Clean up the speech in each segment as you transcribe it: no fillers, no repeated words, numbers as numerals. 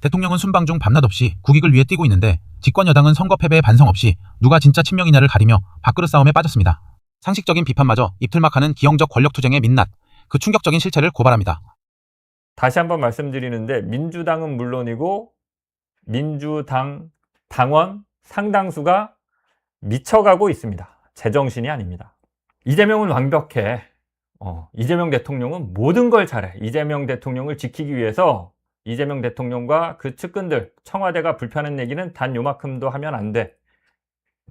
대통령은 순방 중 밤낮 없이 국익을 위해 뛰고 있는데 집권 여당은 선거 패배에 반성 없이 누가 진짜 친명이냐를 가리며 밥그릇 싸움에 빠졌습니다. 상식적인 비판마저 입틀막하는 기형적 권력투쟁의 민낯, 그 충격적인 실체를 고발합니다. 다시 한번 말씀드리는데 민주당은 물론이고 민주당 당원 상당수가 미쳐가고 있습니다. 제정신이 아닙니다. 이재명은 완벽해. 이재명 대통령은 모든 걸 잘해. 이재명 대통령을 지키기 위해서 이재명 대통령과 그 측근들, 청와대가 불편한 얘기는 단 요만큼도 하면 안 돼.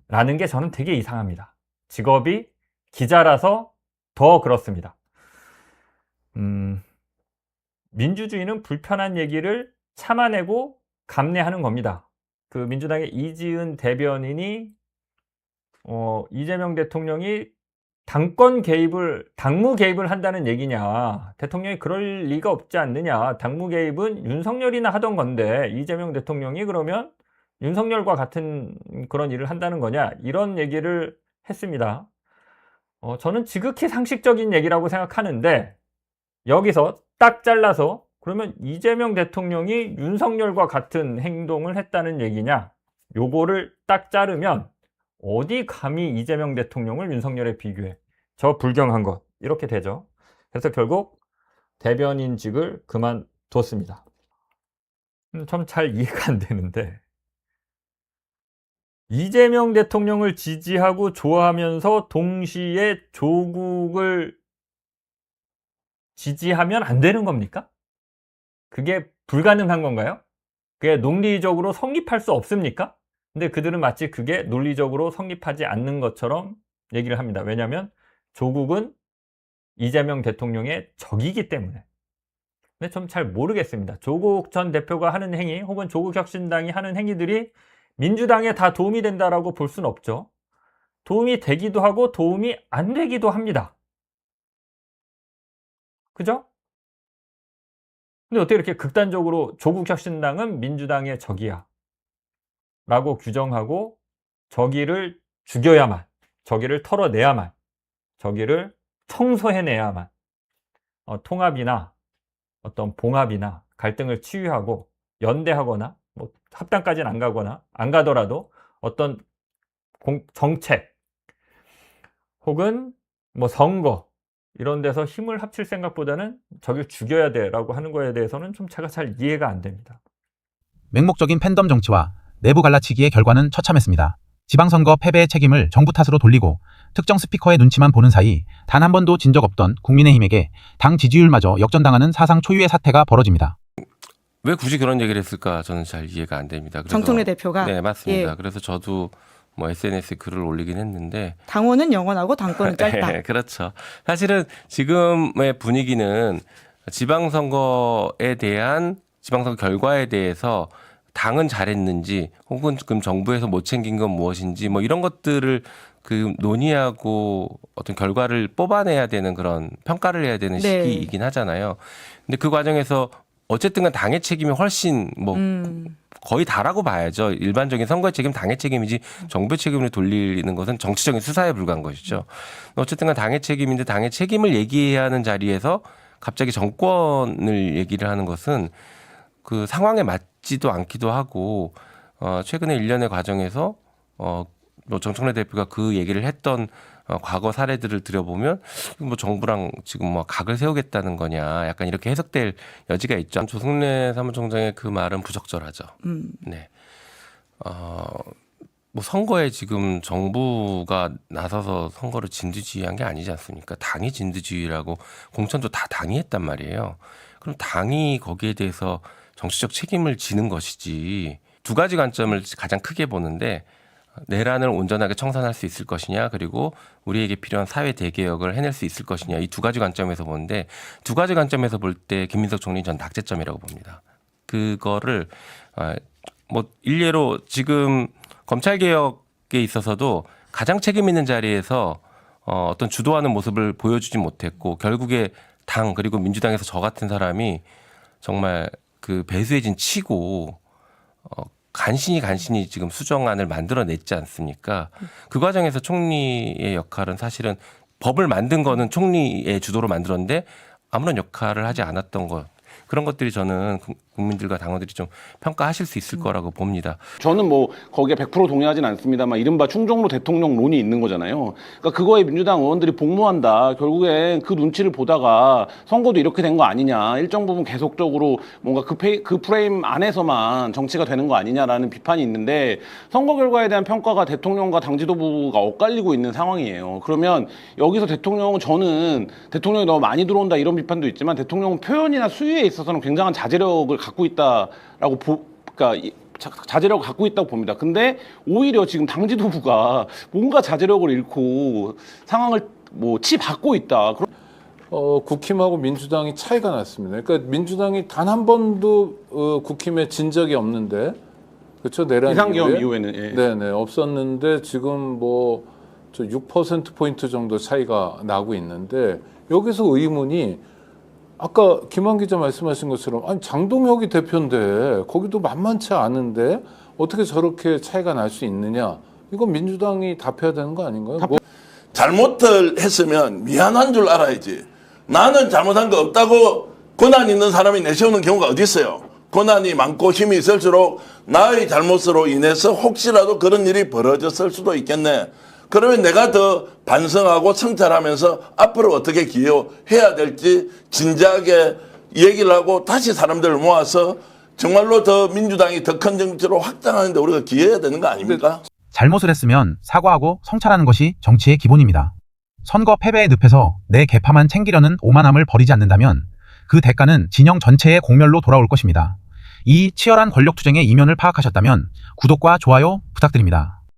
라는 게 저는 되게 이상합니다. 직업이 기자라서 더 그렇습니다. 민주주의는 불편한 얘기를 참아내고 감내하는 겁니다. 그 민주당의 이지은 대변인이 이재명 대통령이 당무 개입을 한다는 얘기냐, 대통령이 그럴 리가 없지 않느냐, 당무 개입은 윤석열이나 하던 건데 이재명 대통령이 그러면 윤석열과 같은 그런 일을 한다는 거냐, 이런 얘기를 했습니다. 저는 지극히 상식적인 얘기라고 생각하는데 여기서 딱 잘라서 그러면 이재명 대통령이 윤석열과 같은 행동을 했다는 얘기냐, 요거를 딱 자르면 어디 감히 이재명 대통령을 윤석열에 비교해. 저 불경한 것. 이렇게 되죠. 그래서 결국 대변인직을 그만뒀습니다. 좀 잘 이해가 안 되는데 이재명 대통령을 지지하고 좋아하면서 동시에 조국을 지지하면 안 되는 겁니까? 그게 불가능한 건가요? 그게 논리적으로 성립할 수 없습니까? 근데 그들은 마치 그게 논리적으로 성립하지 않는 것처럼 얘기를 합니다. 왜냐하면 조국은 이재명 대통령의 적이기 때문에. 근데 좀 잘 모르겠습니다. 조국 전 대표가 하는 행위 혹은 조국혁신당이 하는 행위들이 민주당에 다 도움이 된다라고 볼 수는 없죠. 도움이 되기도 하고 도움이 안 되기도 합니다. 그죠? 근데 어떻게 이렇게 극단적으로 조국혁신당은 민주당의 적이야 라고 규정하고 저기를 죽여야만, 저기를 털어내야만, 저기를 청소해내야만 통합이나 어떤 봉합이나 갈등을 치유하고 연대하거나 뭐 합당까지는 안 가거나 안 가더라도 어떤 정책 혹은 뭐 선거 이런 데서 힘을 합칠 생각보다는 저길 죽여야 돼라고 하는 거에 대해서는 좀 제가 잘 이해가 안 됩니다. 맹목적인 팬덤 정치와 내부 갈라치기의 결과는 처참했습니다. 지방선거 패배의 책임을 정부 탓으로 돌리고 특정 스피커의 눈치만 보는 사이 단 한 번도 진 적 없던 국민의힘에게 당 지지율마저 역전당하는 사상 초유의 사태가 벌어집니다. 왜 굳이 그런 얘기를 했을까 저는 잘 이해가 안 됩니다. 그래서, 정청래 대표가? 네, 맞습니다. 예. 그래서 저도 뭐 SNS에 글을 올리긴 했는데 당원은 영원하고 당권은 짧다. 그렇죠. 사실은 지금의 분위기는 지방선거에 대한 지방선거 결과에 대해서 당은 잘했는지 혹은 지금 정부에서 못 챙긴 건 무엇인지 뭐 이런 것들을 그 논의하고 어떤 결과를 뽑아내야 되는 그런 평가를 해야 되는 네. 시기이긴 하잖아요. 근데 그 과정에서 어쨌든 간 당의 책임이 훨씬 뭐 거의 다라고 봐야죠. 일반적인 선거의 책임 당의 책임이지 정부의 책임을 돌리는 것은 정치적인 수사에 불과한 것이죠. 어쨌든 간 당의 책임인데 당의 책임을 얘기해야 하는 자리에서 갑자기 정권을 얘기를 하는 것은 그 상황에 맞지도 않기도 하고 최근에 일련의 과정에서 뭐 정청래 대표가 그 얘기를 했던 과거 사례들을 들여보면 뭐 정부랑 지금 뭐 각을 세우겠다는 거냐 약간 이렇게 해석될 여지가 있죠. 조승래 사무총장의 그 말은 부적절하죠. 네. 뭐 선거에 지금 정부가 나서서 선거를 진두지휘한 게 아니지 않습니까? 당이 진두지휘라고 공천도 다 당이 했단 말이에요. 그럼 당이 거기에 대해서 정치적 책임을 지는 것이지. 두 가지 관점을 가장 크게 보는데 내란을 온전하게 청산할 수 있을 것이냐 그리고 우리에게 필요한 사회 대개혁을 해낼 수 있을 것이냐 이 두 가지 관점에서 보는데 두 가지 관점에서 볼 때 김민석 총리 전 낙제점이라고 봅니다. 그거를 뭐 일례로 지금 검찰개혁에 있어서도 가장 책임 있는 자리에서 어떤 주도하는 모습을 보여주지 못했고 결국에 당 그리고 민주당에서 저 같은 사람이 정말 그 배수해진 치고 간신히 지금 수정안을 만들어냈지 않습니까? 그 과정에서 총리의 역할은 사실은 법을 만든 거는 총리의 주도로 만들었는데 아무런 역할을 하지 않았던 것. 그런 것들이 저는 국민들과 당원들이 좀 평가하실 수 있을 거라고 봅니다. 저는 뭐 거기에 100% 동의하진 않습니다만 이른바 충정로 대통령론이 있는 거잖아요. 그러니까 그거에 민주당 의원들이 복무한다. 결국엔 그 눈치를 보다가 선거도 이렇게 된 거 아니냐. 일정 부분 계속적으로 뭔가 그 프레임 안에서만 정치가 되는 거 아니냐라는 비판이 있는데 선거 결과에 대한 평가가 대통령과 당 지도부가 엇갈리고 있는 상황이에요. 그러면 여기서 대통령은 저는 대통령이 너무 많이 들어온다 이런 비판도 있지만 대통령은 표현이나 수위에 있어서는 굉장한 자제력을 갖고 있다라고 그러니까 자제력을 갖고 있다고 봅니다. 근데 오히려 지금 당 지도부가 뭔가 자제력을 잃고 상황을 뭐 치받고 있다. 국힘하고 민주당이 차이가 났습니다. 그러니까 민주당이 단 한 번도 국힘에 진 적이 없는데, 그렇죠? 내란 비상계엄 이후에는 네네 없었는데 지금 뭐 6% 포인트 정도 차이가 나고 있는데 여기서 의문이 아까 김한 기자 말씀하신 것처럼 아니 장동혁이 대표인데 거기도 만만치 않은데 어떻게 저렇게 차이가 날 수 있느냐? 이건 민주당이 답해야 되는 거 아닌가요? 잘못을 했으면 미안한 줄 알아야지. 나는 잘못한 거 없다고 권한 있는 사람이 내세우는 경우가 어디 있어요. 권한이 많고 힘이 있을수록 나의 잘못으로 인해서 혹시라도 그런 일이 벌어졌을 수도 있겠네. 그러면 내가 더 반성하고 성찰하면서 앞으로 어떻게 기여해야 될지 진지하게 얘기를 하고 다시 사람들을 모아서 정말로 더 민주당이 더 큰 정치로 확장하는 데 우리가 기여해야 되는 거 아닙니까? 잘못을 했으면 사과하고 성찰하는 것이 정치의 기본입니다. 선거 패배의 늪에서 내 개파만 챙기려는 오만함을 버리지 않는다면 그 대가는 진영 전체의 공멸로 돌아올 것입니다. 이 치열한 권력투쟁의 이면을 파악하셨다면 구독과 좋아요 부탁드립니다.